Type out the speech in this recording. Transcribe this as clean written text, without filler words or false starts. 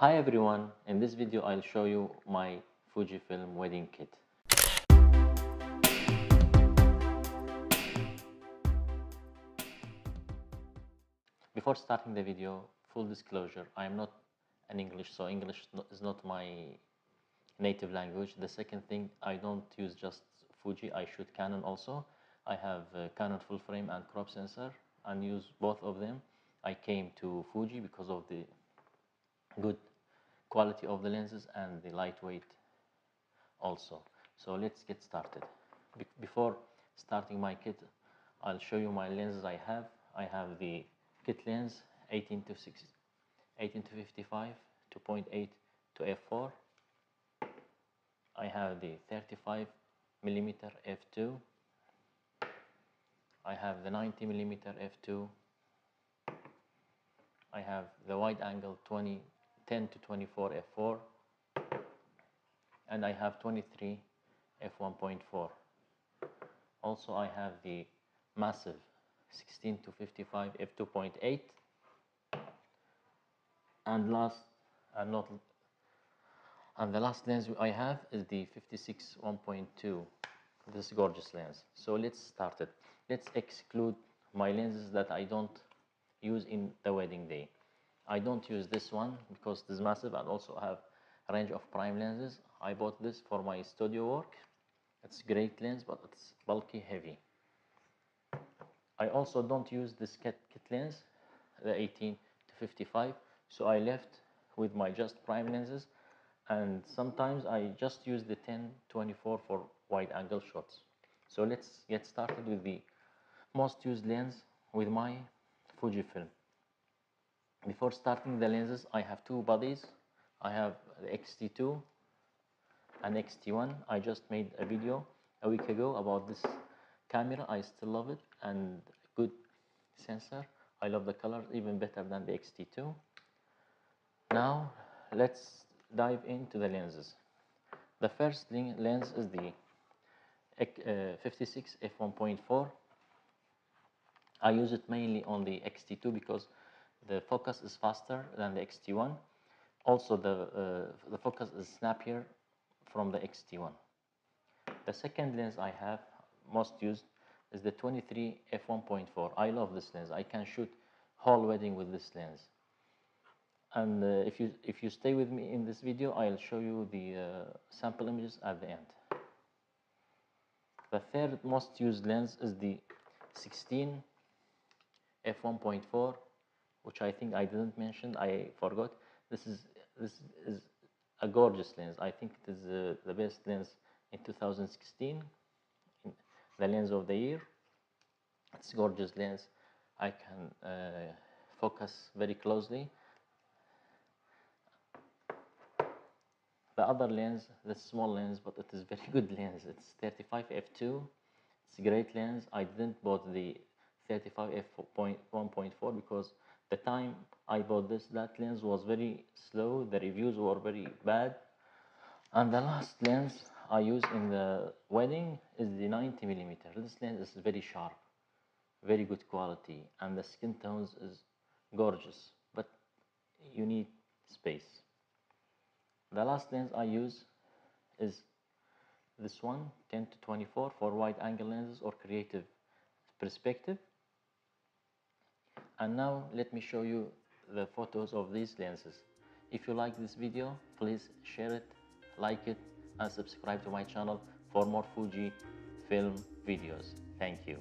Hi everyone, in this video I'll show you my Fujifilm wedding kit. Before starting the video, full disclosure, I am not an English, so English is not my native language. The second thing, I don't use just Fuji, I shoot Canon also. I have Canon full frame and crop sensor and use both of them. I came to Fuji because of the good quality of the lenses and the lightweight also. So let's get started. Before starting my kit, I'll show you my lenses I have. I have the kit lens 18 to 55 2.8 to f4. I have the 35mm f2. I have the 90mm f2. I have the wide angle 10 to 24 f4, and I have 23 f1.4. Also I have the massive 16 to 55 f2.8, and the last lens I have is the 56 1.2, this gorgeous lens. So let's start it. Let's exclude my lenses that I don't use in the wedding day. I don't use this one because it is massive, and also have a range of prime lenses. I bought this for my studio work. It's a great lens, but it's bulky, heavy. I also don't use this kit lens, the 18 to 55, so I left with my just prime lenses, and sometimes I just use the 10-24 for wide angle shots. So let's get started with the most used lens with my Fujifilm. Before starting the lenses, I have two bodies. I have the X-T2 and X-T1. I just made a video a week ago about this camera. I still love it, and good sensor. I love the color even better than the X-T2. Now let's dive into the lenses. The first lens is the 56 f1.4. I use it mainly on the X-T2 because the focus is faster than the X-T1. Also the focus is snappier from the X-T1. The second lens I have most used is the 23 f1.4. I love this lens. I can shoot whole wedding with this lens. And if you stay with me in this video, I'll show you the sample images at the end. The third most used lens is the 16 f1.4, which I think I didn't mention. I forgot. This is a gorgeous lens. I think it is the best lens in 2016, the lens of the year. It's a gorgeous lens. I can focus very closely. The other lens, the small lens, but it is very good lens. It's 35 f2. It's a great lens. I didn't bought the 35 f1.4 because the time I bought that lens was very slow. The reviews were very bad. And the last lens I use in the wedding is the 90mm. This lens is very sharp, very good quality, and the skin tones is gorgeous, but you need space. The last lens I use is this one, 10 to 24 for wide angle lenses or creative perspective. And now let me show you the photos of these lenses. If you like this video, please share it, like it, and subscribe to my channel for more Fujifilm videos. Thank you.